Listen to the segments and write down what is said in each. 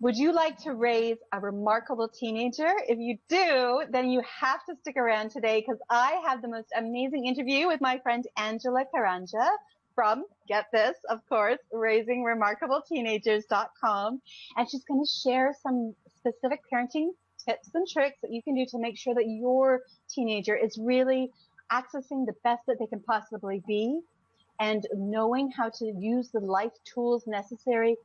Would you like to raise a remarkable teenager? If you do, then you have to stick around today because I have the most amazing interview with my friend Angela Karanja from, get this, of course, raisingremarkableteenagers.com. And she's going to share some specific parenting tips and tricks that you can do to make sure that your teenager is really accessing the best that they can possibly be and knowing how to use the life tools necessary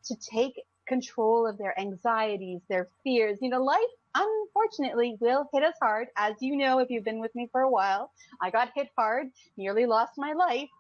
to take control of their anxieties, their fears. You know, life, unfortunately, will hit us hard. As you know, if you've been with me for a while, I got hit hard, nearly lost my life,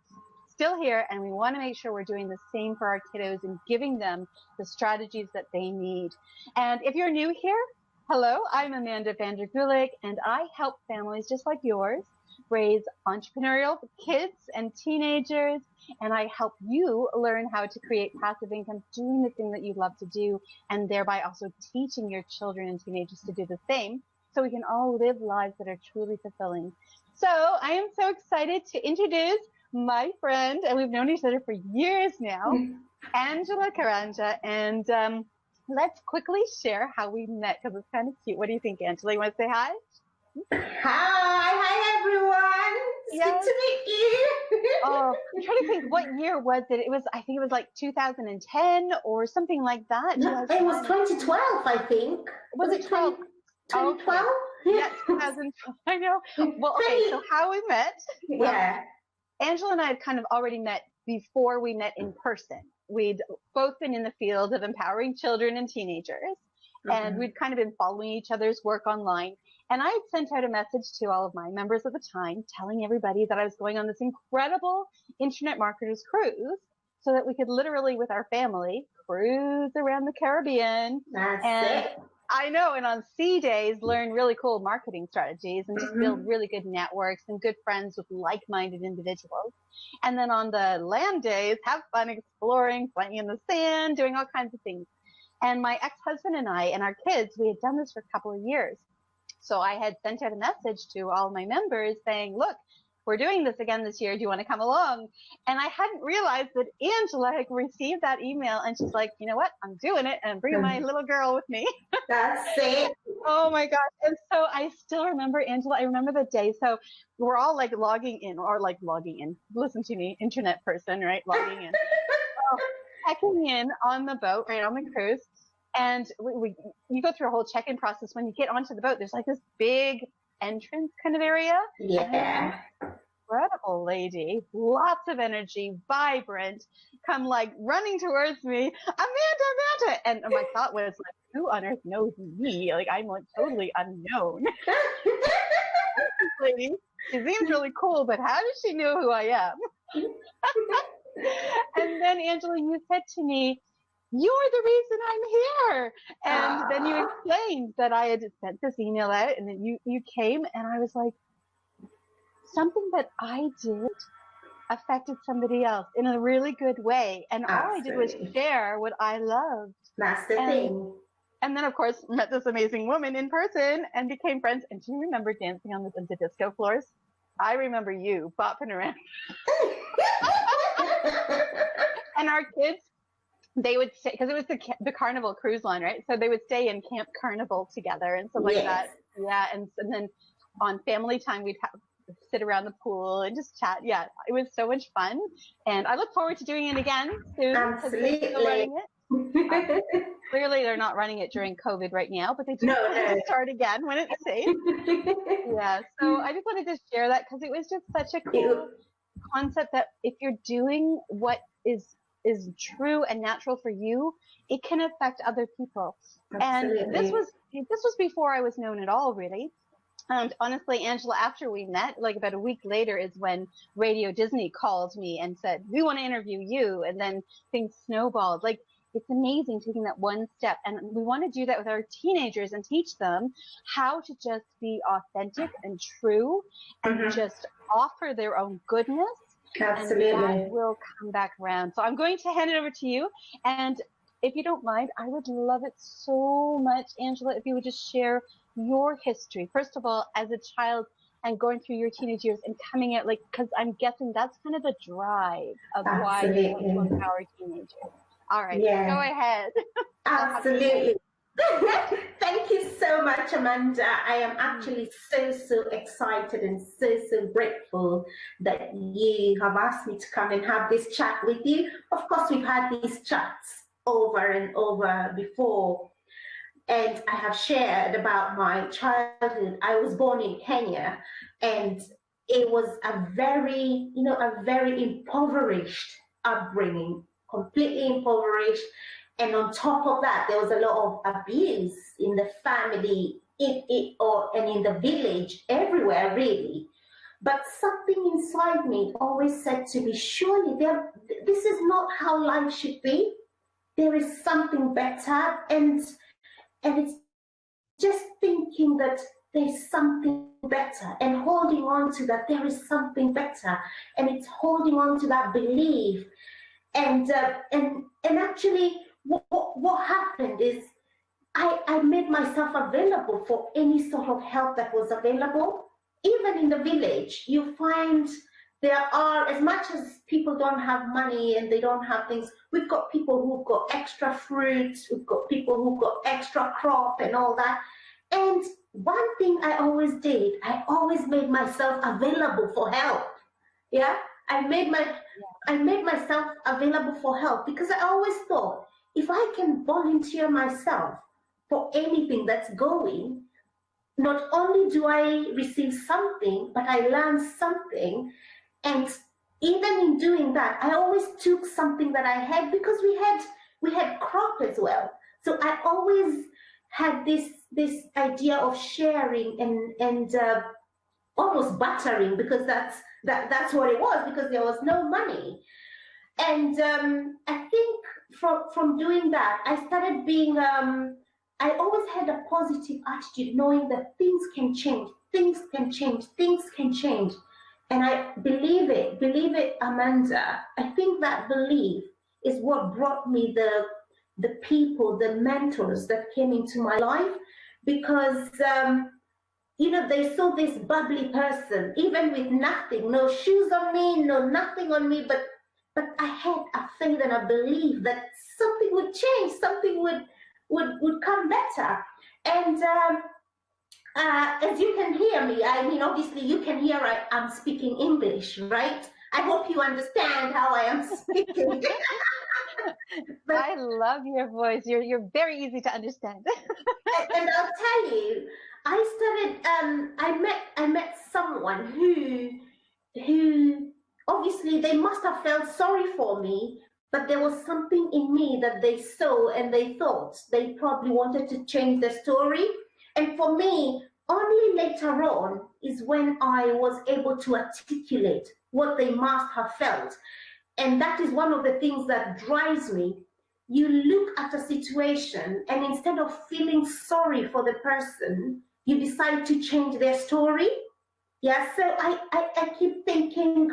still here, and we want to make sure we're doing the same for our kiddos and giving them the strategies that they need. And if you're new here, hello, I'm Amanda Vander Gulik, and I help families just like yours raise entrepreneurial kids and teenagers, and I help you learn how to create passive income doing the thing that you love to do, and thereby also teaching your children and teenagers to do the same, so we can all live lives that are truly fulfilling. So I am so excited to introduce my friend, and we've known each other for years now, Angela Karanja, and let's quickly share how we met because it's kind of cute. What do you think, Angela? You want to say hi? Hi everyone. It's good to meet you. Oh, I'm trying to think, what year was it? I think it was like 2010 or something like that. No, it was 2012, I think. Was it 12? 2012? Okay. Yes, 2012. I know. Well, okay, so how we met. Yeah. Angela and I had kind of already met before we met in person. We'd both been in the field of empowering children and teenagers, and we'd kind of been following each other's work online. And I had sent out a message to all of my members at the time telling everybody that I was going on this incredible internet marketers cruise so that we could literally, with our family, cruise around the Caribbean. That's it. I know, and on sea days, learn really cool marketing strategies and just build really good networks and good friends with like-minded individuals. And then on the land days, have fun exploring, playing in the sand, doing all kinds of things. And my ex-husband and I and our kids, we had done this for a couple of years. So I had sent out a message to all my members saying, look, we're doing this again this year. Do you want to come along? And I hadn't realized that Angela had received that email, and she's like, you know what? I'm doing it, and I'm bringing my little girl with me. That's it. Oh my gosh. And so I still remember, Angela, I remember the day. So we're all like logging in. Listen to me, internet person, right? Logging in. Checking in on the boat, right, on the cruise. And you go through a whole check-in process. When you get onto the boat, there's like this big entrance kind of area. Yeah. Incredible lady, lots of energy, vibrant, come like running towards me, Amanda. And my thought was like, who on earth knows me? Like, I'm like totally unknown. This lady, she seems really cool, but how does she know who I am? And then, Angela, you said to me, you're the reason I'm here. And then you explained that I had sent this email out, and then you came, and I was like, something that I did affected somebody else in a really good way. And all I did was share what I loved. That's the thing. And then, of course, met this amazing woman in person and became friends. And do you remember dancing on the disco floors? I remember you bopping around. And our kids, they would stay, because it was the Carnival cruise line, right? So they would stay in Camp Carnival together and stuff like that. Yeah, and then on family time, we'd sit around the pool and just chat. Yeah, it was so much fun. And I look forward to doing it again soon. Absolutely. They're still running it. Clearly, they're not running it during COVID right now, but they do start again when it's safe. Yeah, so I just wanted to share that because it was just such a cool concept that if you're doing what is true and natural for you, it can affect other people. Absolutely. And this was before I was known at all, really. And honestly, Angela, after we met, like about a week later is when Radio Disney called me and said, we want to interview you. And then things snowballed. Like, it's amazing taking that one step. And we want to do that with our teenagers and teach them how to just be authentic and true and just offer their own goodness. Absolutely. And that will come back around. So I'm going to hand it over to you. And if you don't mind, I would love it so much, Angela, if you would just share your history. First of all, as a child and going through your teenage years and coming out, like, because I'm guessing that's kind of the drive of why you want to empower teenagers. All right, go ahead. Absolutely. Thank you so much, Amanda. I am actually so excited and so grateful that you have asked me to come and have this chat with you. Of course, we've had these chats over and over before, and I have shared about my childhood. I was born in Kenya, and it was a very impoverished upbringing, completely impoverished. And on top of that, there was a lot of abuse in the family, and in the village, everywhere really. But something inside me always said to me, surely this is not how life should be. There is something better, and it's just thinking that there's something better and holding on to that there is something better, and it's holding on to that belief. And actually, what happened is I made myself available for any sort of help that was available. Even in the village, you find there are, as much as people don't have money and they don't have things, we've got people who've got extra fruits, we've got people who've got extra crop and all that. And one thing I always did, I always made myself available for help. Yeah, I made myself available for help, because I always thought, if I can volunteer myself for anything that's going, not only do I receive something, but I learn something. And even in doing that, I always took something that I had, because we had crop as well. So I always had this idea of sharing and almost bartering, because that's what it was, because there was no money. And I think from doing that, I started being, I always had a positive attitude, knowing that things can change, things can change, things can change. And I believe it, Amanda. I think that belief is what brought me the people, the mentors that came into my life, because they saw this bubbly person, even with nothing, no shoes on me, no nothing on me, but I had a faith and a belief that something would change, something would come better. And as you can hear me, I mean, obviously you can hear I'm speaking English, right? I hope you understand how I am speaking. But I love your voice. You're very easy to understand. And I'll tell you, I started. I met someone who obviously they must have felt sorry for me, but there was something in me that they saw, and they thought they probably wanted to change the story. And for me, only later on is when I was able to articulate what they must have felt. And that is one of the things that drives me. You look at a situation, and instead of feeling sorry for the person, you decide to change their story. Yeah, so I keep thinking,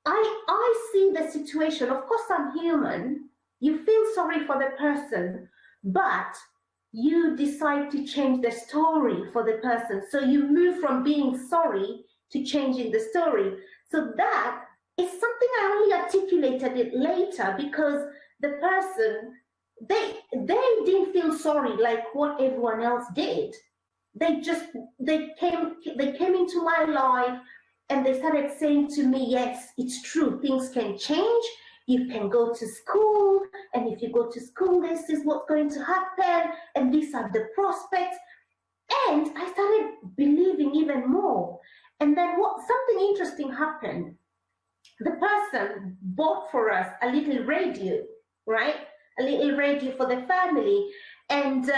I see the situation. Of course, I'm human. You feel sorry for the person, but you decide to change the story for the person. So you move from being sorry to changing the story. So that is something I only articulated it later, because the person, they didn't feel sorry like what everyone else did. They came into my life, and they started saying to me, yes, it's true, things can change. You can go to school, and if you go to school, this is what's going to happen, and these are the prospects. And I started believing even more. And then something interesting happened. The person bought for us a little radio, right? A little radio for the family. And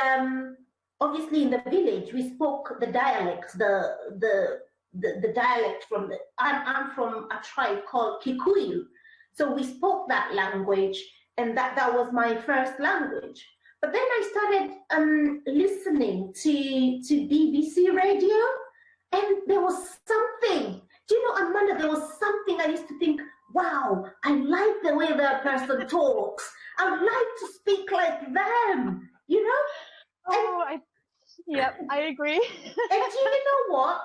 obviously in the village, we spoke the dialect, the dialect from I'm from a tribe called Kikuyu. So we spoke that language, and that was my first language. But then I started listening to BBC radio, and there was something. Do you know, Amanda, there was something I used to think, wow, I like the way that person talks. I would like to speak like them, you know? Oh, yep, I agree. And do you know what?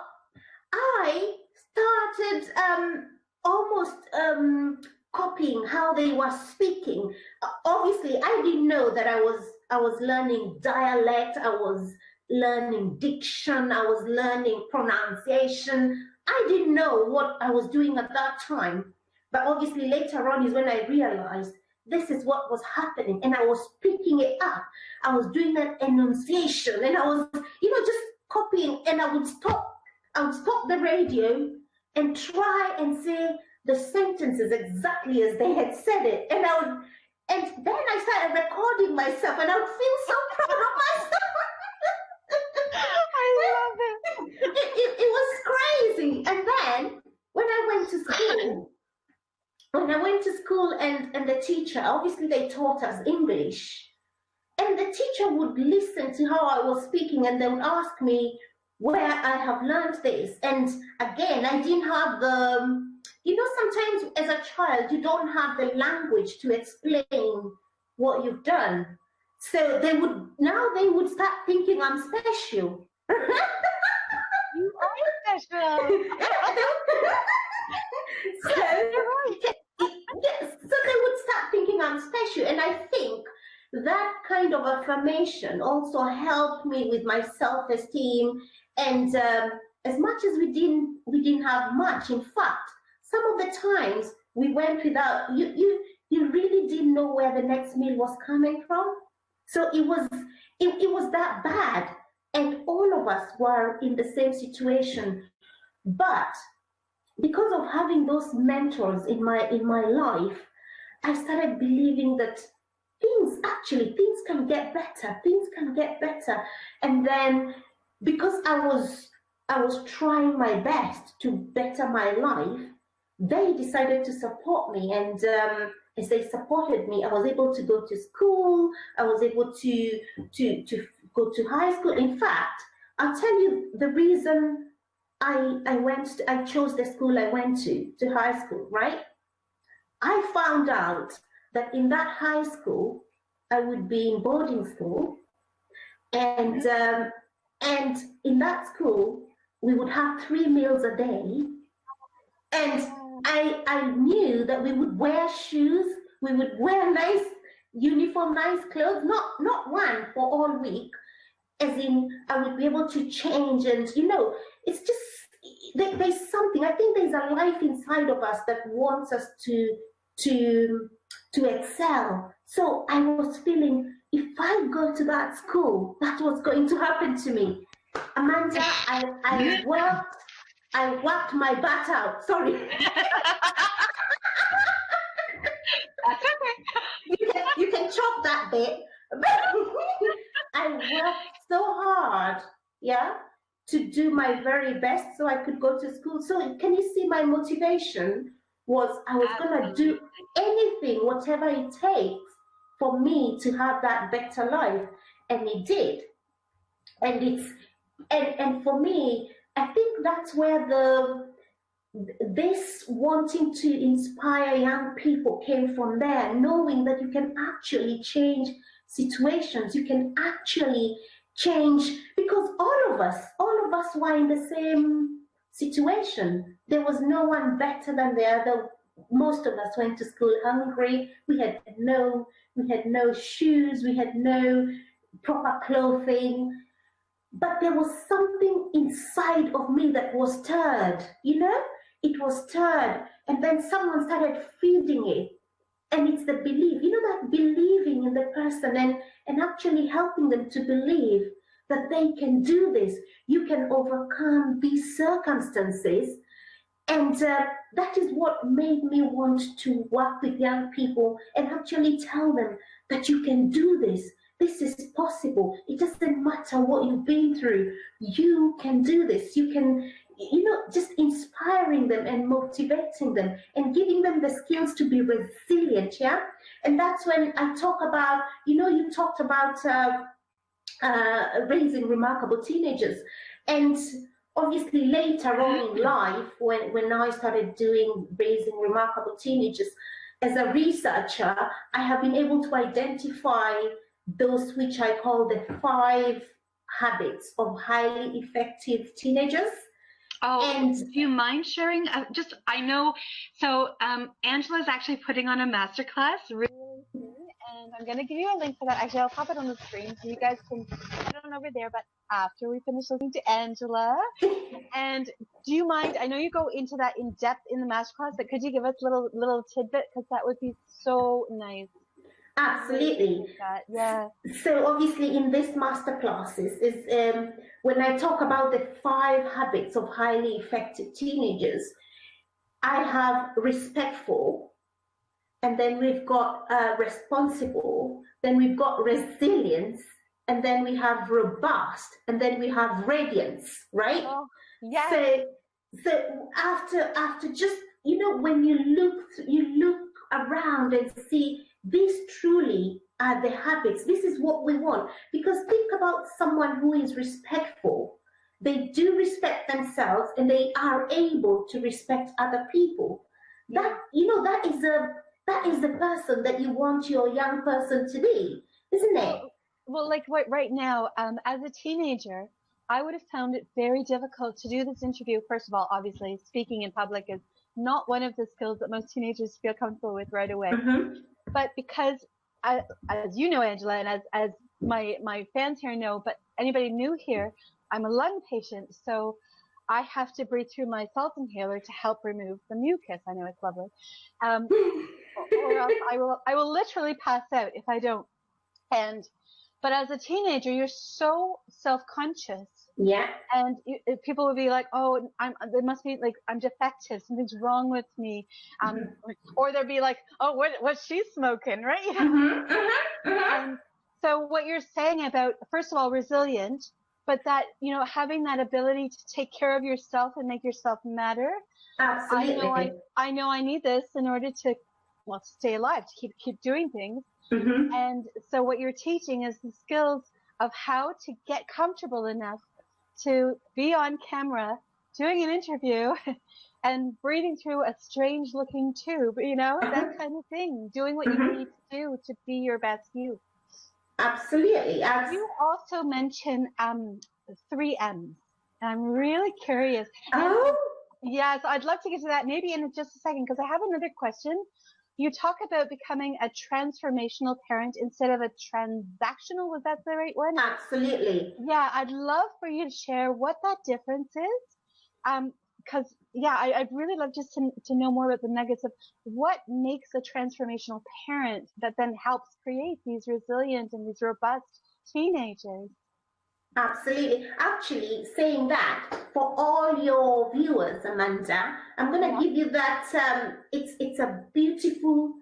I started almost copying how they were speaking. Obviously, I didn't know that I was I was learning dialect, I was learning diction, I was learning pronunciation. I didn't know what I was doing at that time. But obviously later on is when I realized this is what was happening, and I was picking it up. I was doing that enunciation, and I was, just copying, and I would stop the radio and try and say the sentences exactly as they had said it. And then I started recording myself, and I would feel so proud of myself. I love it. It was crazy. And then when I went to school, and the teacher, obviously they taught us English, and the teacher would listen to how I was speaking, and they would ask me where I have learned this. And again, I didn't have sometimes as a child, you don't have the language to explain what you've done. So they would start thinking I'm special. You are special. So they would start thinking I'm special. And I think that kind of affirmation also helped me with my self-esteem. And as much as we didn't have much, in fact, some of the times we went without, you really didn't know where the next meal was coming from. So it was that bad. And all of us were in the same situation. But because of having those mentors in my life, I started believing that things can get better. And then because I was trying my best to better my life, they decided to support me. And as they supported me, I was able to go to school. I was able to go to high school. In fact, I'll tell you the reason I chose the school I went to high school, right? I found out that in that high school, I would be in boarding school, and in that school, we would have 3 meals a day, and I knew that we would wear shoes, we would wear nice uniform, nice clothes, not one for all week, as in I would be able to change. And it's just there's something, I think there's a life inside of us that wants us to excel. So I was feeling, if I go to that school, that's what's going to happen to me. Amanda, I worked my butt out. Sorry. That's okay. You can chop that bit. I worked so hard, to do my very best so I could go to school. So can you see my motivation was I was going to do anything, whatever it takes for me to have that better life. And it did. And and for me, I think that's where this wanting to inspire young people came from there, knowing that you can actually change situations, you can actually change, because all of us were in the same situation. There was no one better than the other. Most of us went to school hungry. We had no shoes, we had no proper clothing. But there was something inside of me that was stirred, it was stirred, and then someone started feeding it. And it's the belief, that believing in the person and actually helping them to believe that they can do this. You can overcome these circumstances. And that is what made me want to work with young people and actually tell them that you can do this. This is possible. It doesn't matter what you've been through. You can do this. You can, just inspiring them and motivating them and giving them the skills to be resilient, And that's when I talk about, you talked about raising remarkable teenagers. And obviously later on in life, when I started doing raising remarkable teenagers, as a researcher, I have been able to identify those which I call the 5 habits of highly effective teenagers. Oh, and do you mind sharing? I know. So Angela is actually putting on a masterclass really soon, And I'm going to give you a link for that. Actually, I'll pop it on the screen so you guys can head on over there. But after we finish listening to Angela, and do you mind? I know you go into that in depth in the masterclass, but could you give us a little tidbit, because that would be so nice. Absolutely. Yeah. So obviously in this masterclasses is when I talk about the 5 habits of highly effective teenagers, I have respectful, and then we've got responsible, then we've got resilience, and then we have robust, and then we have radiance, right? Oh, yes. So after just, when you look around and see these truly are the habits, this is what we want. Because think about someone who is respectful. They do respect themselves and they are able to respect other people. That is the person that you want your young person to be, isn't it? Well, like right now, as a teenager, I would have found it very difficult to do this interview. First of all, obviously, speaking in public is not one of the skills that most teenagers feel comfortable with right away. Mm-hmm. But because, as you know, Angela, and as my fans here know, but anybody new here, I'm a lung patient, so I have to breathe through my salt inhaler to help remove the mucus. I know it's lovely, or else I will literally pass out if I don't. But as a teenager, you're so self-conscious. Yeah. And people would be like, "Oh, it must be like I'm defective. Something's wrong with me." Or they'd be like, "Oh, what's she smoking?" Right? Mm-hmm, mm-hmm, mm-hmm. And so what you're saying about, first of all, resilient, but that, having that ability to take care of yourself and make yourself matter. Absolutely. I know I need this in order to, stay alive, to keep doing things. Mm-hmm. And so what you're teaching is the skills of how to get comfortable enough to be on camera doing an interview and breathing through a strange looking tube, that kind of thing, doing what you need to do to be your best you. Absolutely. You also mention 3 M's, and I'm really curious. Yes, I'd love to get to that maybe in just a second, because I have another question. You talk about becoming a transformational parent instead of a transactional. Was that the right one? Absolutely. Yeah, I'd love for you to share what that difference is. Because, I'd really love just to know more about the nuggets of what makes a transformational parent that then helps create these resilient and these robust teenagers. Absolutely. Actually, saying that, for all your viewers, Amanda, I'm going to give you that. It's a beautiful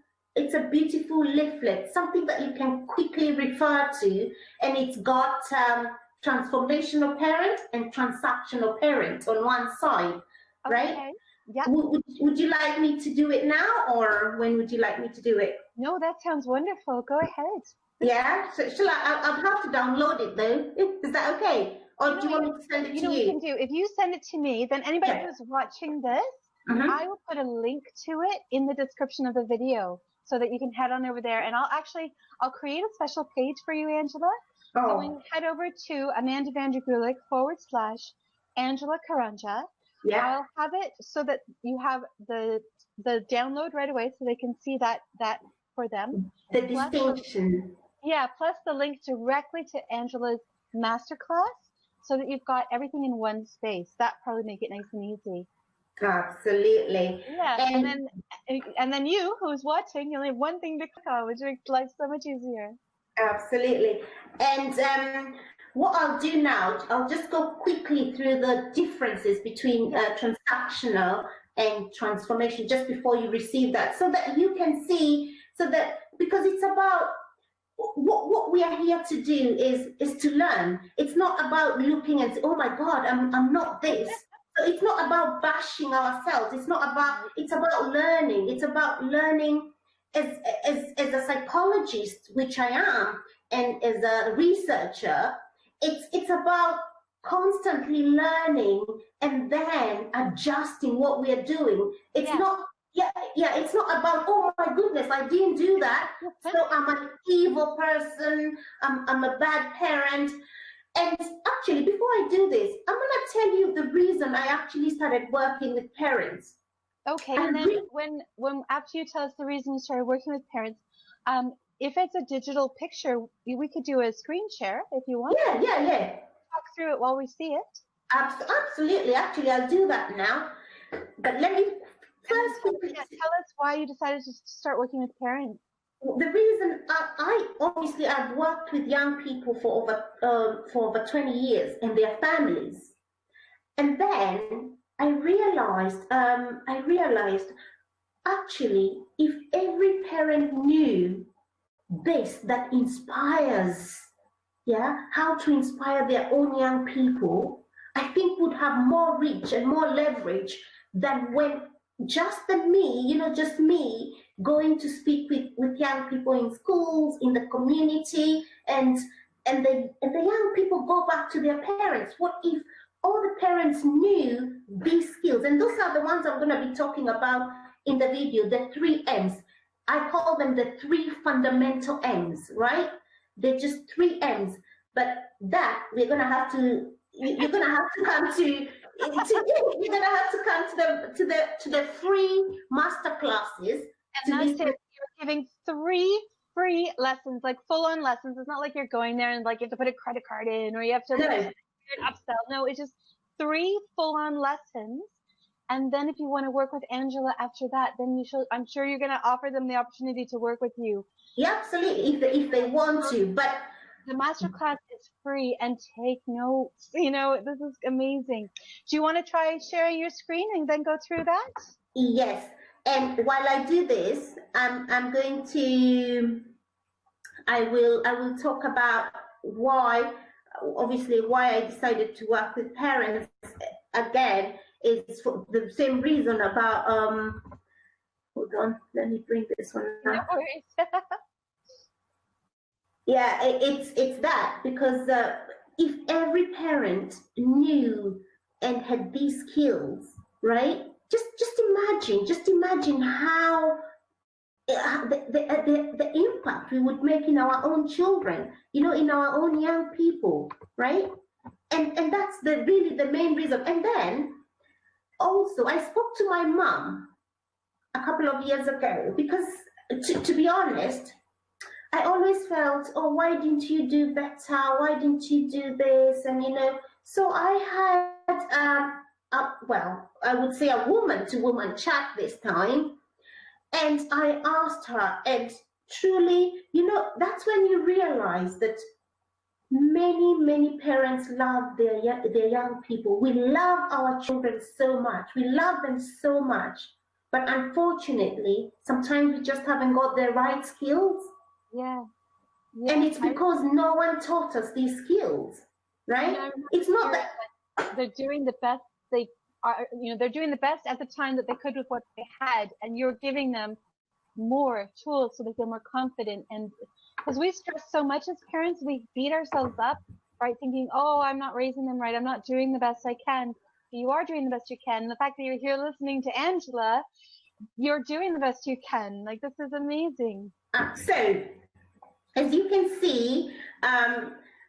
leaflet, something that you can quickly refer to, and it's got transformational parent and transactional parent on one side, right? Okay. Yeah. Would you like me to do it now, or when would you like me to do it? No, that sounds wonderful. Go ahead. Yeah, so shall I'll have to download it though. Is that okay? Or do you want me to send it to you? You know what you can do? If you send it to me, then anybody who's watching this, I will put a link to it in the description of the video so that you can head on over there. And I'll create a special page for you, Angela. So when you head over to AmandaVanderGulik/Angela Karanja, I'll have it so that you have the download right away so they can see that for them. The distinction. Plus the link directly to Angela's masterclass so that you've got everything in one space. That probably make it nice and easy. Absolutely. Yeah, and then you who's watching, you'll have one thing to click on, which makes life so much easier. Absolutely. And what I'll do now, I'll just go quickly through the differences between transactional and transformation just before you receive that, so that you can see, because it's about what we are here to do is to learn. It's not about looking and say, oh my God, I'm not this. So it's not about bashing ourselves. It's about learning. It's about learning as a psychologist, which I am, and as a researcher. It's about constantly learning and then adjusting what we are doing. It's not. It's not about, oh my goodness, I didn't do that, so I'm an evil person, I'm a bad parent. And actually, before I do this, I'm going to tell you the reason I actually started working with parents. Okay, and then when after you tell us the reason you started working with parents, if it's a digital picture, we could do a screen share if you want. Yeah. Talk through it while we see it. Absolutely. Actually, I'll do that now. But let me first quickly tell us why you decided to start working with parents. The reason I obviously I've worked with young people for over 20 years and their families, and then I realized actually if every parent knew this that inspires, how to inspire their own young people, I think would have more reach and more leverage than when just me going to speak with young people in schools, in the community, and the young people go back to their parents. What if all the parents knew these skills? And those are the ones I'm going to be talking about in the video, the 3 M's. I call them the 3 fundamental M's, right? They're just 3 M's, but that you're gonna have to come to the free master classes. And that's it. You're giving 3 free lessons, like full-on lessons. It's not like you're going there and like you have to put a credit card in or you have to upsell. No, it's just 3 full-on lessons. And then if you want to work with Angela after that, then I'm sure you're going to offer them the opportunity to work with you. Yeah, absolutely, if they want to. But the masterclass is free, and take notes. You know, this is amazing. Do you want to try sharing your screen and then go through that? Yes. And while I do this, I will talk about why I decided to work with parents again. Is for the same reason about hold on, let me bring this one up. No worries. Yeah, it's that, because if every parent knew and had these skills, right? Just imagine how the impact we would make in our own children, in our own young people, right? And that's really the main reason. And then also, I spoke to my mom a couple of years ago because, to be honest, I always felt, oh, why didn't you do better? Why didn't you do this? And, so I had, I would say a woman-to-woman chat this time. And I asked her, and truly, that's when you realize that many parents love their young people. We love our children so much. We love them so much. But unfortunately, sometimes we just haven't got the right skills. Yeah. And it's because no one taught us these skills, right? It's not that they're doing the best they are. They're doing the best at the time that they could with what they had, and you're giving them more tools so they feel more confident. And because we stress so much as parents, we beat ourselves up, right? Thinking, oh, I'm not raising them right. I'm not doing the best I can. But you are doing the best you can. And the fact that you're here listening to Angela, you're doing the best you can. Like, this is amazing. So, as you can see,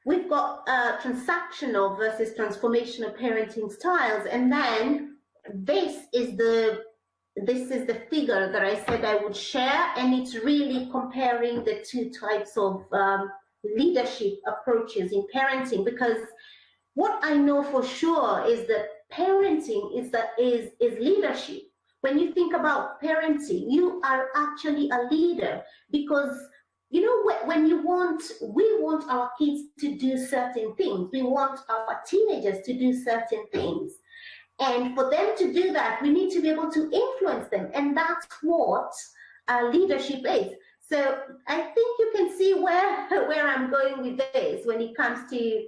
we've got transactional versus transformational parenting styles. And then this is the figure that I said I would share, and it's really comparing the 2 types of leadership approaches in parenting, because what I know for sure is that parenting is leadership. When you think about parenting, you are actually a leader, because when we want our kids to do certain things, we want our teenagers to do certain things. And for them to do that, we need to be able to influence them. And that's what leadership is. So I think you can see where I'm going with this when it comes to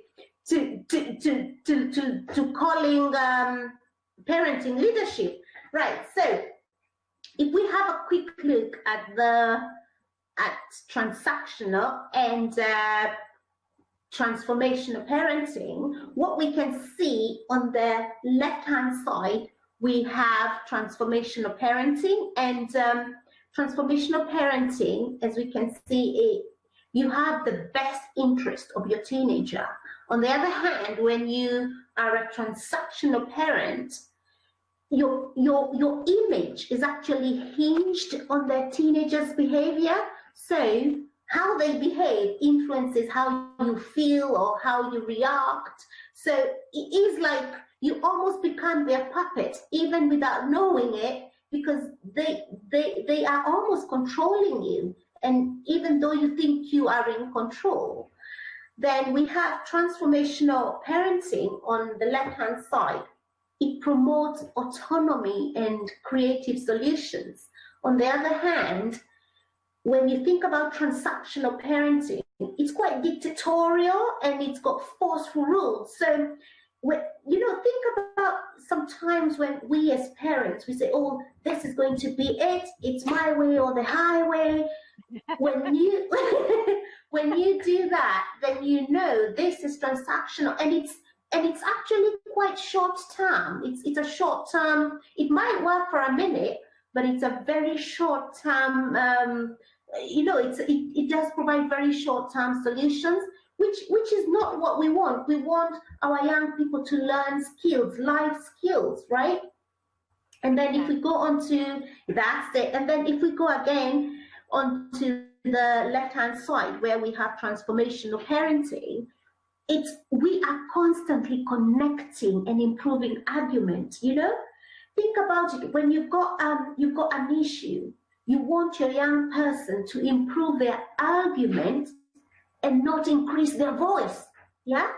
calling parenting leadership. Right. So if we have a quick look at transactional and transformational parenting, what we can see on the left-hand side, we have transformational parenting. And transformational parenting, as we can see, you have the best interest of your teenager. On the other hand, when you are a transactional parent, your image is actually hinged on the teenager's behavior. So how they behave influences how you feel or how you react. So it is like you almost become their puppet, even without knowing it, because they are almost controlling you. And even though you think you are in control, then we have transformational parenting on the left-hand side. It promotes autonomy and creative solutions. On the other hand, when you think about transactional parenting, it's quite dictatorial and it's got forceful rules. So, think about sometimes when we as parents, we say, oh, this is going to be it. It's my way or the highway. When you when you do that, then you know this is transactional, and it's actually quite short term. It's a short term. It might work for a minute, but it's a very short term. It does provide very short term solutions, which is not what we want. We want our young people to learn skills, life skills, right? And then if we go on to that's it, and then if we go again onto the left-hand side where we have transformational parenting, we are constantly connecting and improving argument. Think about it. When you've got an issue, you want your young person to improve their argument and not increase their voice. Yeah.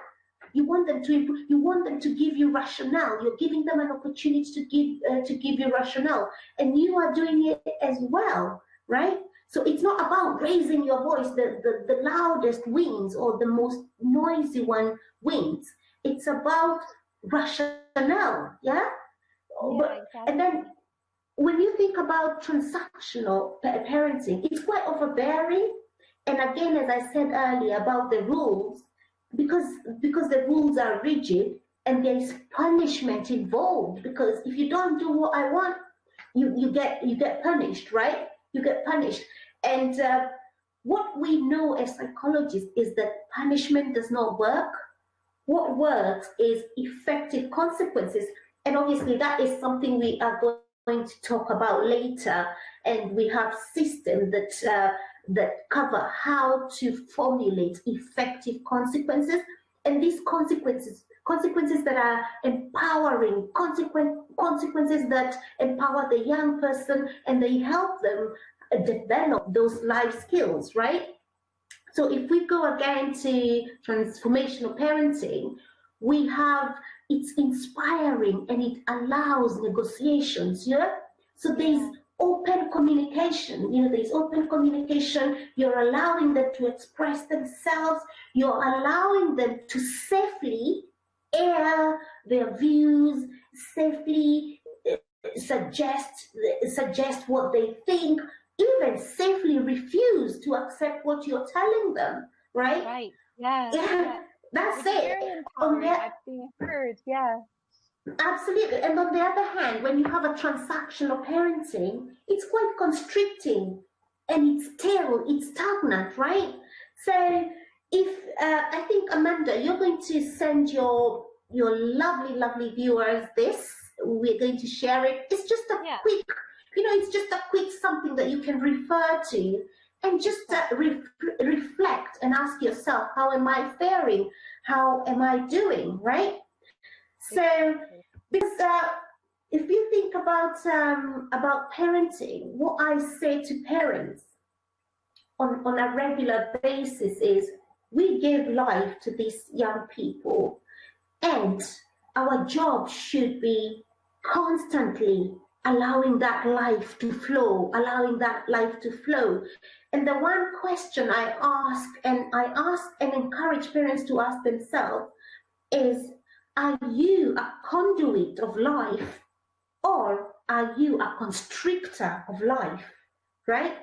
You want them to improve, you want them to give you rationale. You're giving them an opportunity to give you rationale, and you are doing it as well, right? So it's not about raising your voice, the loudest wins or the most noisy one wins. It's about rationale, yeah? Exactly. And then when you think about transactional parenting, it's quite overbearing. And again, as I said earlier about the rules, because the rules are rigid and there is punishment involved, because if you don't do what I want, you get punished, right? You get punished. And what we know as psychologists is that punishment does not work. What works is effective consequences. And obviously that is something we are going to talk about later. And we have systems that cover how to formulate effective consequences. And these consequences that are empowering, consequences that empower the young person and they help them develop those life skills, right? So if we go again to transformational parenting, we have, it's inspiring and it allows negotiations, yeah? So there's open communication, there's open communication. You're allowing them to express themselves. You're allowing them to safely air their views, safely suggest what they think, even safely refuse to accept what you're telling them, right? Right. Yeah. That's it. Very empowering. I've been heard. Yeah. Absolutely. And on the other hand, when you have a transactional parenting, it's quite constricting and it's stagnant, right? So if I think, Amanda, you're going to send your lovely viewers this. We're going to share it. It's just a quick, it's just a quick something that you can refer to and just reflect and ask yourself, how am I faring? How am I doing, right? So, because if you think about parenting, what I say to parents on a regular basis is, we give life to these young people, and our job should be constantly allowing that life to flow, And the one question I ask and encourage parents to ask themselves is, are you a conduit of life, or are you a constrictor of life, right?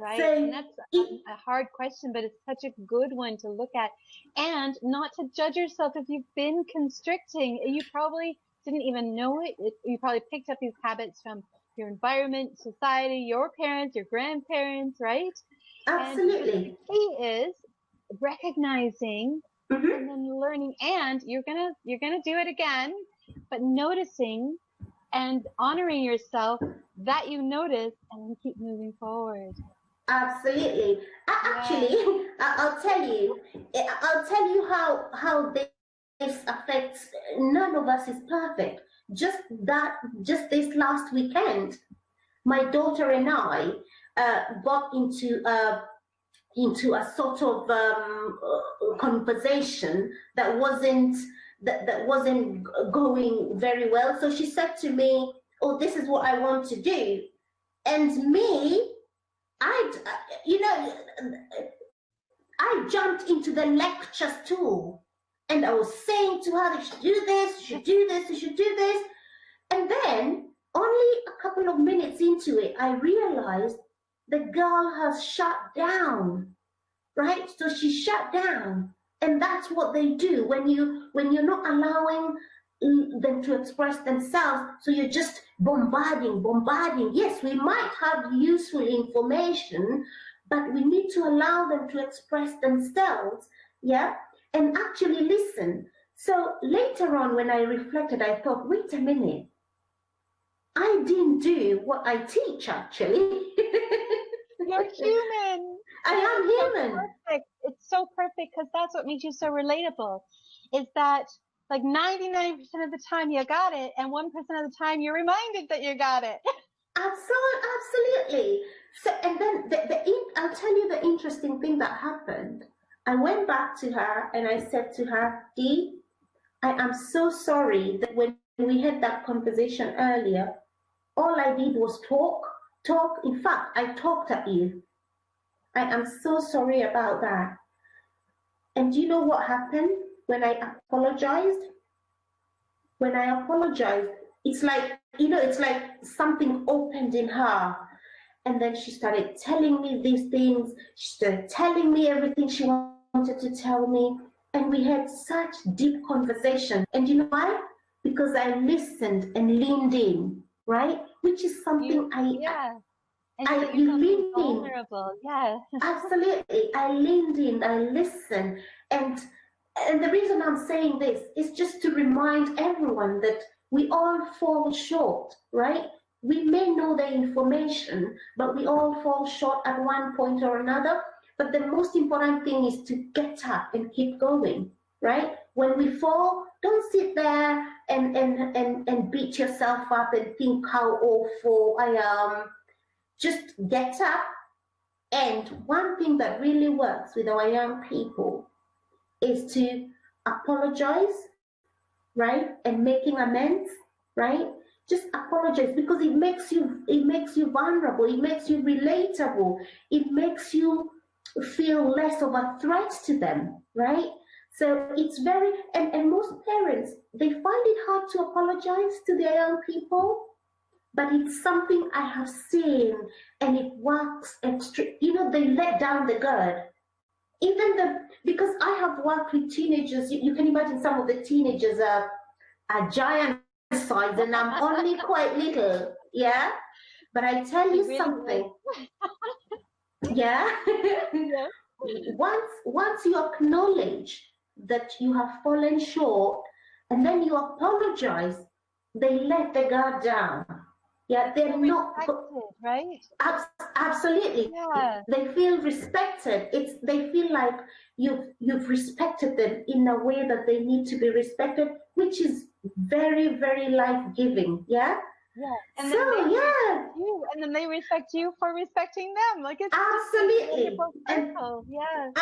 Right, so and that's a hard question, but it's such a good one to look at, and not to judge yourself if you've been constricting. You probably didn't even know it. You probably picked up these habits from your environment, society, your parents, your grandparents, right? Absolutely. And the key is recognizing and then learning, and you're gonna do it again, but noticing and honoring yourself that you notice, and then keep moving forward. Absolutely. Actually, I'll tell you how this affects. None of us is perfect. Just this last weekend, my daughter and I got into a sort of conversation that wasn't going very well. So she said to me, "Oh, this is what I want to do," and me, I, you know, I jumped into the lecture stool, and I was saying to her, "You should do this, you should do this, you should do this," and then only a couple of minutes into it, I realized the girl has shut down, right? So she shut down, and that's what they do when you're not allowing them to express themselves. So you're just bombarding. Yes, we might have useful information, but we need to allow them to express themselves, yeah, and actually listen. So later on, when I reflected, I thought, wait a minute, I didn't do what I teach, actually. You're human. I am human. Perfect. It's so perfect because that's what makes you so relatable. Is that like 99% of the time you got it, and 1% of the time you're reminded that you got it. Absolutely. So, and then I'll tell you the interesting thing that happened. I went back to her and I said to her, Dee, I am so sorry that when we had that conversation earlier, all I did was talk. In fact, I talked at you. I am so sorry about that. And do you know what happened when I apologized? When I apologized, it's like, it's like something opened in her. And then she started telling me these things. She started telling me everything she wanted to tell me. And we had such deep conversation. And you know why? Because I listened and leaned in, right? Which is something you leaned vulnerable. in. Yeah. Absolutely. I leaned in, I listened. And the reason I'm saying this is just to remind everyone that we all fall short, right? We may know the information, but we all fall short at one point or another. But the most important thing is to get up and keep going, right? When we fall, don't sit there and beat yourself up and think how awful I am. Just get up. And one thing that really works with our young people is to apologize, right? And making amends, right? Just apologize, because it makes you vulnerable, it makes you relatable, it makes you feel less of a threat to them, right? So it's very, and most parents, they find it hard to apologize to their young people, but it's something I have seen, and it works they let down the guard. Because I have worked with teenagers, you can imagine some of the teenagers are giant size, and I'm only quite little, yeah? But I tell you something, yeah? Yeah. Once you acknowledge that you have fallen short, and then you apologize, they let the guard down. Yeah, they're not right. Absolutely. Yeah. They feel respected. They feel like you've respected them in a way that they need to be respected, which is very, very life-giving. Yeah. Yeah. And so then they yeah. you, and then they respect you for respecting them. Like it's absolutely. Yeah.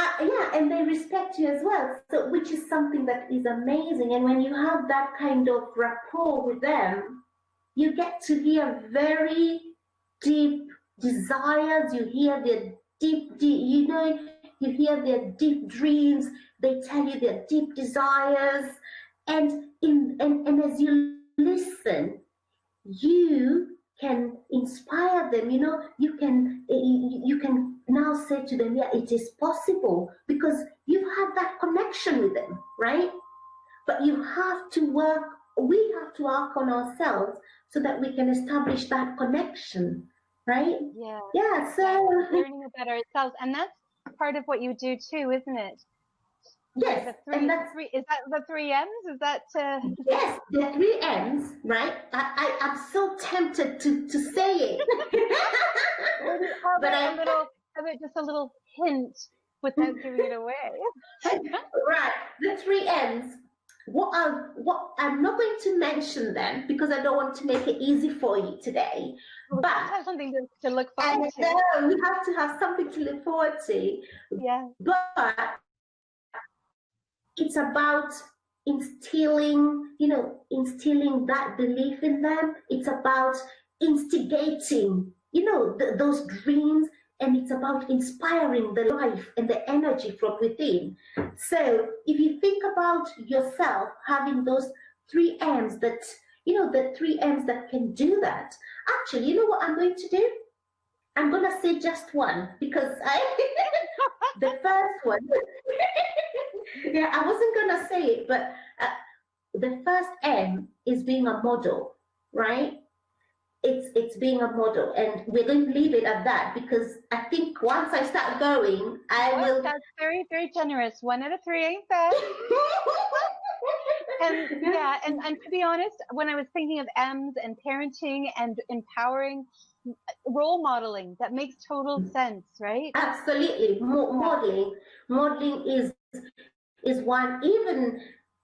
And they respect you as well. So which is something that is amazing. And when you have that kind of rapport with them, you get to hear very deep desires, you hear their deep, you hear their deep dreams, they tell you their deep desires, and as you listen, you can inspire them, you can now say to them, yeah, it is possible, because you've had that connection with them, right? But we have to work on ourselves so that we can establish that connection, right? Yeah. So learning about ourselves, and that's part of what you do too, isn't it? Yes, and that's is that the 3 M's? Is that yes, the 3 M's, right? I'm so tempted to say it. but a little How about just a little hint without giving it away? Right, the three M's. What I'm not going to mention them because I don't want to make it easy for you today. We But have to have something to look I forward to. know we have to have something to look forward to. Yeah. But it's about instilling that belief in them. It's about instigating, those dreams, and it's about inspiring the life and the energy from within. So if you think about yourself having those three M's the three M's that can do that. Actually, you know what I'm going to do? I'm going to say just one because the first one, yeah, I wasn't going to say it, but the first M is being a model, right? It's being a model, and we're going to leave it at that because I think once I start going, I will. That's very, very generous. 1 out of 3 ain't bad. And yeah, and to be honest, when I was thinking of M's and parenting and empowering, role modeling, that makes total sense, right? Absolutely, modeling is one. Even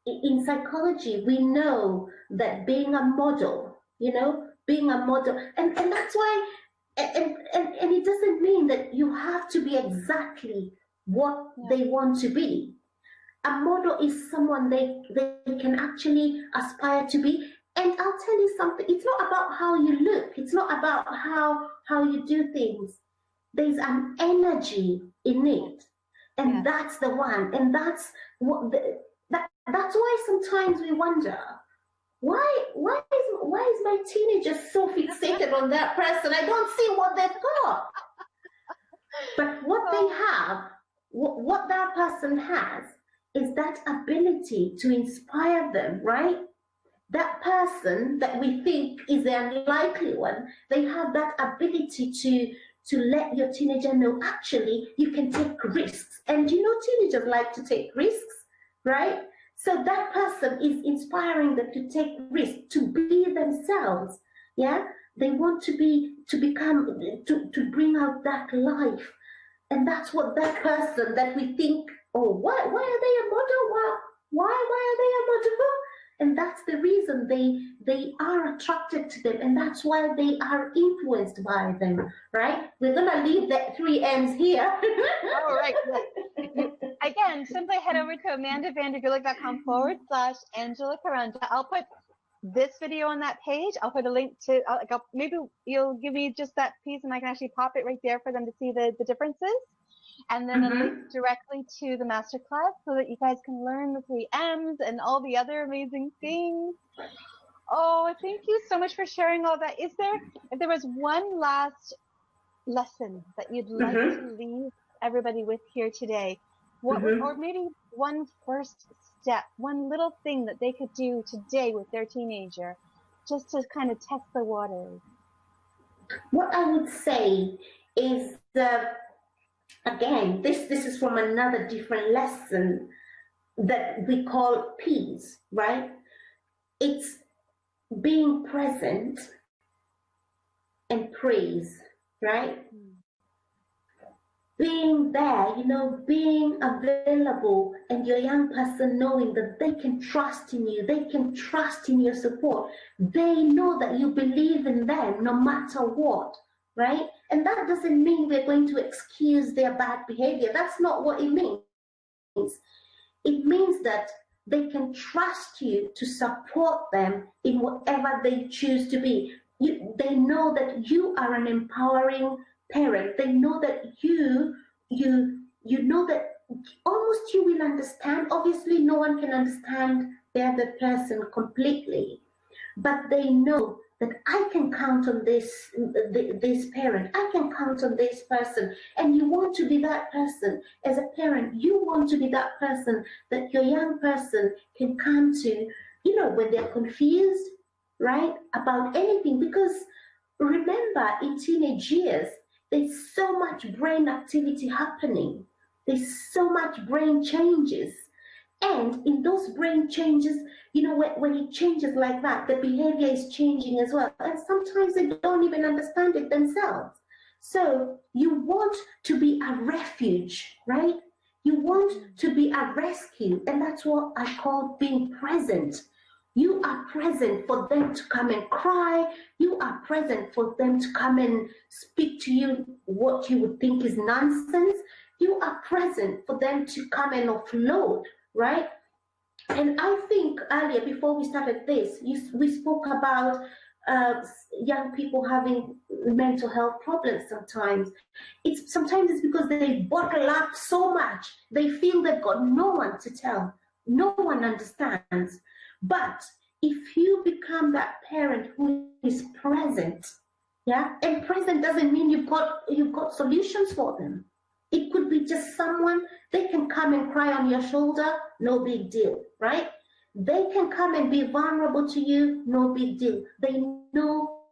in psychology, we know that being a model, being a model, and that's why, and it doesn't mean that you have to be exactly what they want to be. A model is someone they can actually aspire to be. And I'll tell you something, it's not about how you look, it's not about how you do things. There's an energy in it, and that's the one, and that's what that's why sometimes we wonder, why is my teenager so fixated on that person? I don't see what they've got. But what they have, what that person has, is that ability to inspire them, right? That person that we think is the unlikely one, they have that ability to let your teenager know, actually, you can take risks. And teenagers like to take risks, right? So that person is inspiring them to take risks, to be themselves. Yeah, they want to become, to bring out that life. And that's what that person that we think, oh, why are they a model? Why are they a model? And that's the reason they are attracted to them, and that's why they are influenced by them, right? We're gonna leave that three M's here. All right. Again, simply head over to amandavandergulik.com/Angela Karanja. I'll put this video on that page. I'll put a link to, maybe you'll give me just that piece and I can actually pop it right there for them to see the differences. And then a link directly to the masterclass so that you guys can learn the 3 M's and all the other amazing things. Oh, thank you so much for sharing all that. If there was one last lesson that you'd like to leave everybody with here today, or maybe one first step, one little thing that they could do today with their teenager, just to kind of test the waters. What I would say is that, again, this is from another different lesson that we call peace, right? It's being present and praise, right? Being there, being available, and your young person knowing that they can trust in you, they can trust in your support. They know that you believe in them no matter what, right? And that doesn't mean we're going to excuse their bad behavior. That's not what it means. It means that they can trust you to support them in whatever they choose to be. They know that you are an empowering parent. They know that you know that almost you will understand. Obviously, no one can understand the other person completely, but they know that I can count on this parent. I can count on this person. And you want to be that person. As a parent, you want to be that person that your young person can come to, when they're confused, right, about anything. Because remember, in teenage years, there's so much brain activity happening. There's so much brain changes. And in those brain changes, when it changes like that, the behavior is changing as well. And sometimes they don't even understand it themselves. So you want to be a refuge, right? You want to be a rescue, and that's what I call being present. You are present for them to come and cry. You are present for them to come and speak to you what you would think is nonsense. You are present for them to come and offload, right? And I think earlier, before we started this, we spoke about young people having mental health problems sometimes. Sometimes it's because they bottle up so much. They feel they've got no one to tell. No one understands. But if you become that parent who is present, yeah, and present doesn't mean you've got solutions for them. It could be just someone, they can come and cry on your shoulder, no big deal, right? They can come and be vulnerable to you, no big deal. They know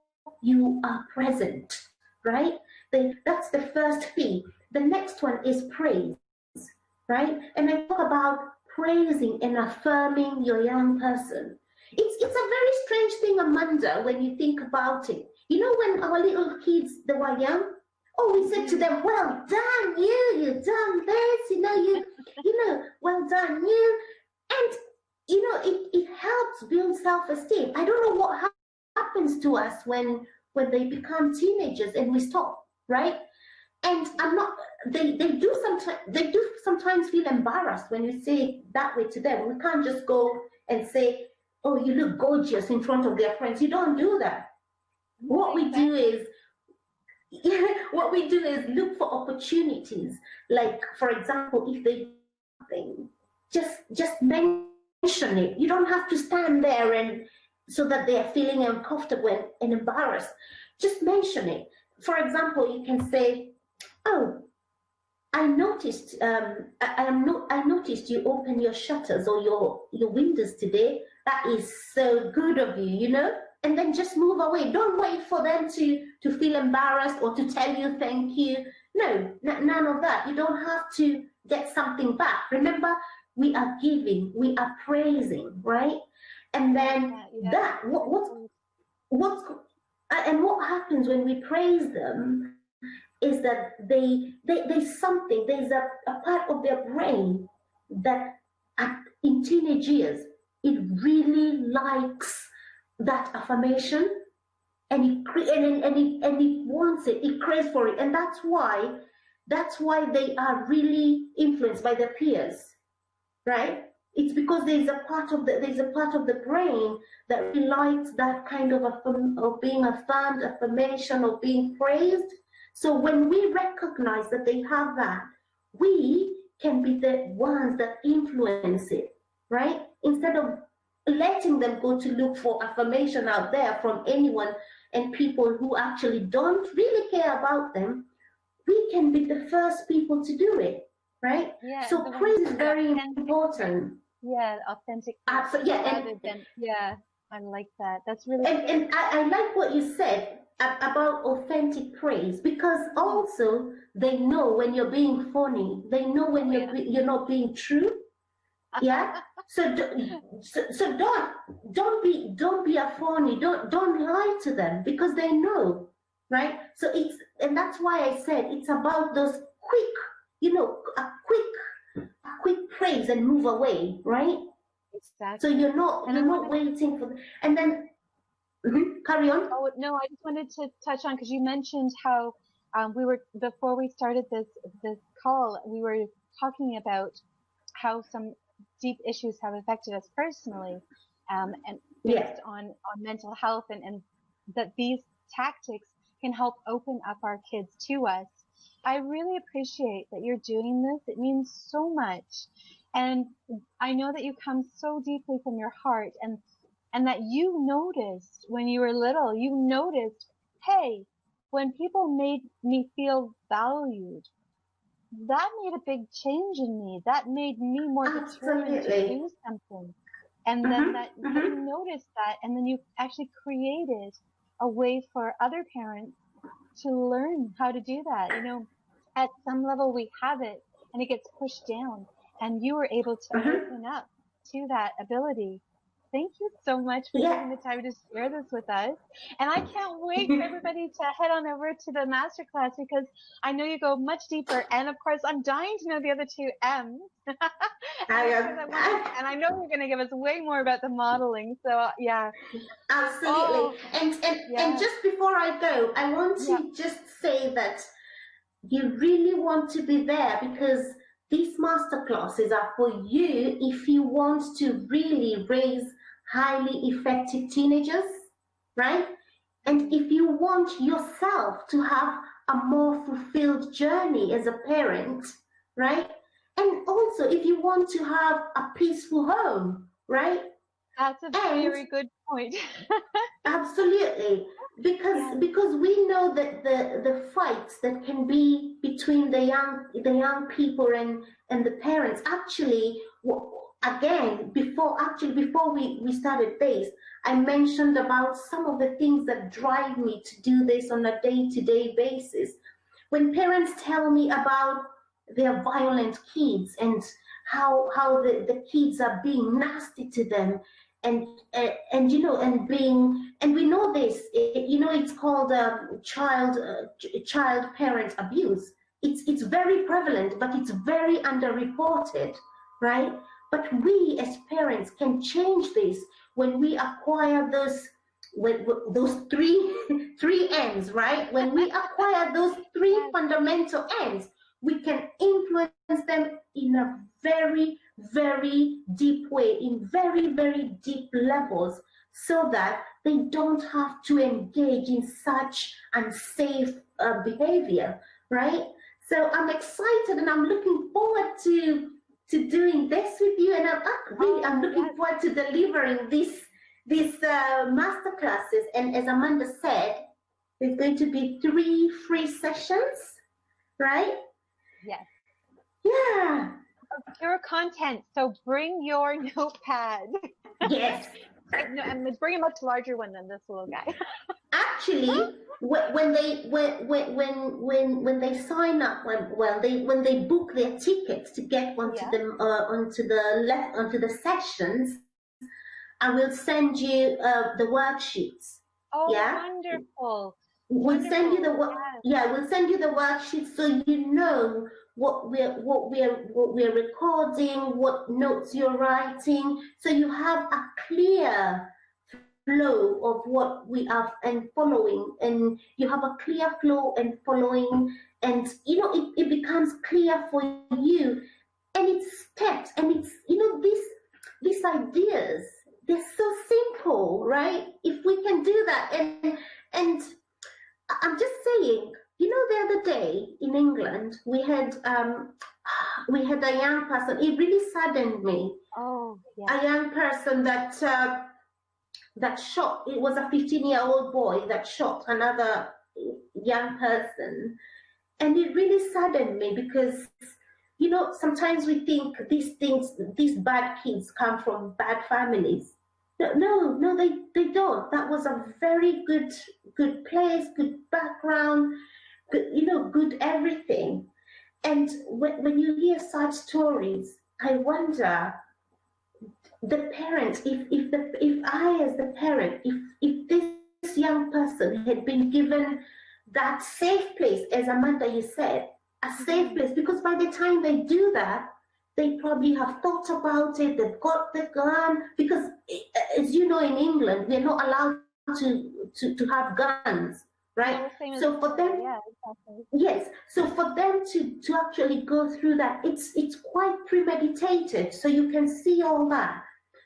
you are present, right? That's the first P. The next one is praise, right? And I talk about praising and affirming your young person. It's a very strange thing, Amanda, when you think about it. You know, when our little kids, they were young, we said to them, well done, you've done this, well done, you. And, it helps build self-esteem. I don't know what happens to us when they become teenagers and we stop, right? And they do sometimes feel embarrassed when you say it that way to them. We can't just go and say, oh, you look gorgeous in front of their friends. You don't do that. What we do is look for opportunities. Like, for example, if they do something, just mention it. You don't have to stand there and so that they are feeling uncomfortable and embarrassed. Just mention it. For example, you can say, oh, I noticed I noticed you open your shutters or your windows today. That is so good of you, and then just move away. Don't wait for them to feel embarrassed or to tell you thank you. No, none of that. You don't have to get something back. Remember, we are giving, we are praising, right? And then what happens when we praise them is that there's a part of their brain that in teenage years, it really likes that affirmation, and it wants it, it craves for it, and that's why they are really influenced by their peers, right? It's because there's a part of the brain that really likes that kind of being affirmed, affirmation, or being praised. So when we recognize that they have that, we can be the ones that influence it, right? Instead of letting them go to look for affirmation out there from anyone and people who actually don't really care about them, we can be the first people to do it, right? Yeah, so praise is very important. Yeah, authentic. Absolutely. Yeah, I like that. That's really and I like what you said about authentic praise, because also they know when you're being phony. They know when you're not being true. Yeah. So don't be a phony. Don't lie to them, because they know, right? So and that's why I said it's about those quick, a quick praise and move away, right? Exactly. So you're not waiting for and then carry on. Oh no, I just wanted to touch on, because you mentioned how we were, before we started this call, we were talking about how some deep issues have affected us personally, and based on mental health, and that these tactics can help open up our kids to us. I really appreciate that you're doing this. It means so much. And I know that you come so deeply from your heart, and that you noticed when you were little, you noticed, hey, when people made me feel valued, that made a big change in me. That made me more determined to do something. And then you noticed that, and then you actually created a way for other parents to learn how to do that. At some level we have it and it gets pushed down, and you were able to open up to that ability. Thank you so much for taking the time to share this with us. And I can't wait for everybody to head on over to the masterclass because I know you go much deeper. And of course, I'm dying to know the other two M's. and, and I know you're going to give us way more about the modeling. So yeah. Absolutely. And just before I go, I want to just say that you really want to be there because these masterclasses are for you if you want to really raise highly effective teenagers, right? And if you want yourself to have a more fulfilled journey as a parent, right? And also if you want to have a peaceful home, right? That's a very good point. Absolutely. Because we know that the fights that can be between the young people and the parents actually, again, before we started this, I mentioned about some of the things that drive me to do this on a day-to-day basis. When parents tell me about their violent kids and how the kids are being nasty to them, and you know, and we know this, you know, it's called child parent abuse. It's very prevalent, but it's very underreported, right? But we as parents can change this when we acquire those three ends, right? When we acquire those three fundamental ends, we can influence them in a very, very deep way, in very, very deep levels, so that they don't have to engage in such unsafe behavior, right? So I'm excited and I'm looking forward to doing this with you, and I'm looking forward to delivering these masterclasses. And as Amanda said, there's going to be 3 free sessions, right? Yes. Yeah. Pure content. So bring your notepad. Yes. And bring a much larger one than this little guy. Actually, when they sign up, when they book their tickets to get onto the sessions, I will send you the worksheets. Oh, wonderful. We'll send you we'll send you the worksheets so you know what we're recording, what notes you're writing, so you have a clear flow of what we are and following, and you have a clear flow and following, and you know it becomes clear for you, and it's steps, and it's, you know, these ideas, they're so simple, right? If we can do that, and I'm just saying, you know, the other day in England, we had a young person. It really saddened me. Oh, yeah. A young person that shot. It was a 15-year-old boy that shot another young person, and it really saddened me because, you know, sometimes we think these bad kids come from bad families. No, they don't. That was a very good place, good background, good, you know, good everything. And when you hear such stories, I wonder, the parent, if I as the parent, if this young person had been given that safe place, as Amanda, you said, a safe place, because by the time they do that, they probably have thought about it, they've got the gun, because as you know, in England, we're not allowed to have guns, right? So for them, yes, so for them to actually go through that, it's quite premeditated, so you can see all that.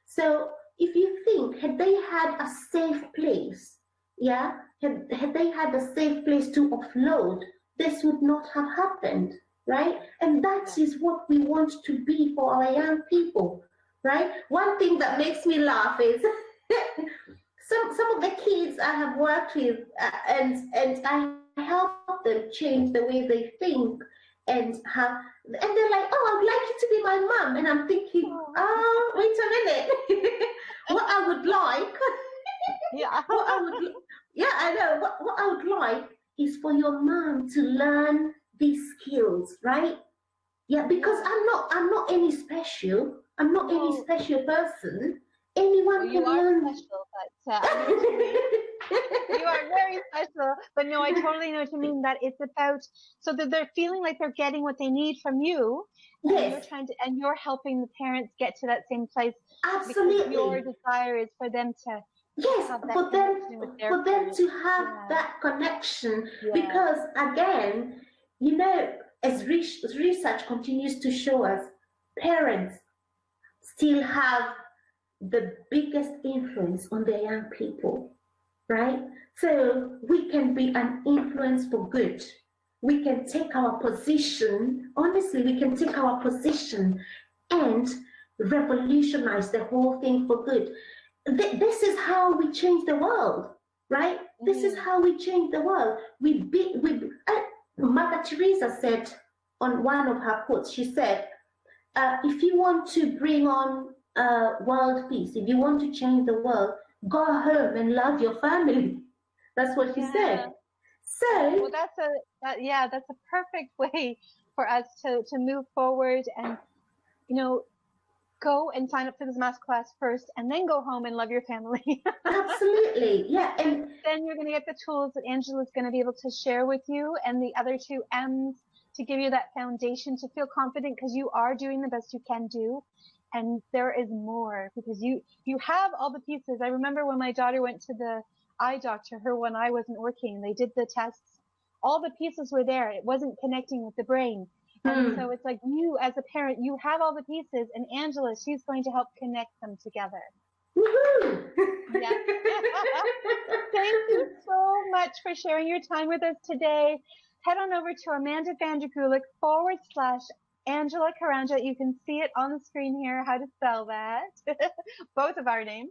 So if you think, had they had a safe place, yeah, had they had a safe place to offload, this would not have happened, right? And that is what we want to be for our young people, right? One thing that makes me laugh is some of the kids I have worked with, and I help them change the way they think, and they're like, oh, I'd like you to be my mom, and I'm thinking, oh, wait a minute, what I would like, I know, what I would like is for your mom to learn these skills, right? Yeah, because I'm not any special. I'm not any special person. anyone you can are learn. special, but I know what you mean. You are very special. But no, I totally know what you mean, that it's about, so that they're feeling like they're getting what they need from you. And Yes, you're trying to, and you're helping the parents get to that same place, because your absolutely. desire is for them to Yes, have that for them, connection with their for them parents. to have Yeah. that connection, Yeah. because again, you know, as research continues to show us, parents still have the biggest influence on their young people, right? So we can be an influence for good. We can take our position, honestly, we can take our position and revolutionize the whole thing for good. This is how we change the world, right? This is how we change the world. Mother Teresa said on one of her quotes, she said, if you want to bring on world peace, if you want to change the world, go home and love your family. That's what she Yeah. said. So, Well, that's a perfect way for us to move forward and, you know, go and sign up for this master class first, and then go home and love your family. absolutely, yeah. And Then you're going to get the tools that Angela's going to be able to share with you, and the other two M's, to give you that foundation to feel confident, because you are doing the best you can do. And there is more, because you have all the pieces. I remember when my daughter went to the eye doctor, her one eye wasn't working. They did the tests. All the pieces were there. It wasn't connecting with the brain. And so it's like, you as a parent, you have all the pieces, and Angela, she's going to help connect them together. woohoo! Yeah. Thank you so much for sharing your time with us today. Head on over to Amanda Vandergulik / Angela Karanja. You can see it on the screen here, how to spell that. Both of our names.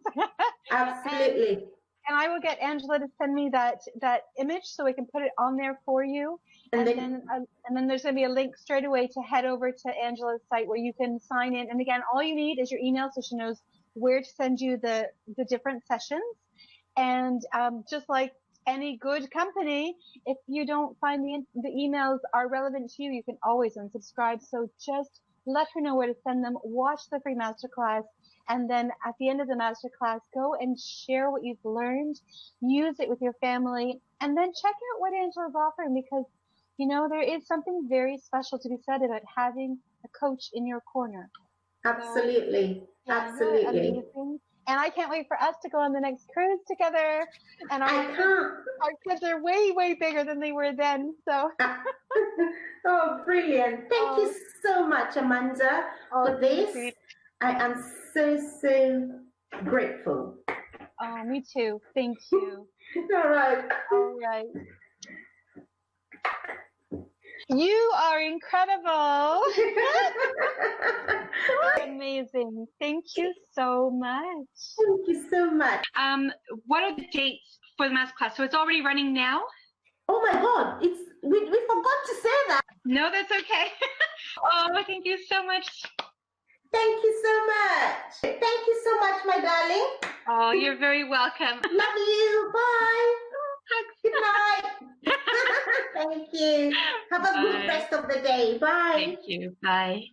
Absolutely. And I will get Angela to send me that image so we can put it on there for you. And And then there's going to be a link straight away to head over to Angela's site where you can sign in. And again, all you need is your email, so she knows where to send you the different sessions. And just like any good company, if you don't find the emails are relevant to you, you can always unsubscribe. So just let her know where to send them. Watch the free masterclass. And then at the end of the masterclass, go and share what you've learned, use it with your family, and then check out what Angela's offering, because, you know, there is something very special to be said about having a coach in your corner. absolutely, So, yeah, absolutely. amazing. And I can't wait for us to go on the next cruise together. And our kids are way, way bigger than they were then. So. Oh, brilliant. Thank you so much, Amanda, for this. Sweet. I am so grateful. Oh, me too. Thank you. All right. All right. You are incredible. Amazing. Thank you so much. Thank you so much. What are the dates for the masterclass? So it's already running now? Oh my God, we forgot to say that. No, that's okay. Oh, thank you so much. Thank you so much. Thank you so much, my darling. Oh, you're very welcome. Love you. Bye. Good night. Thank you. Have a good rest of the day. Bye. Thank you. Bye.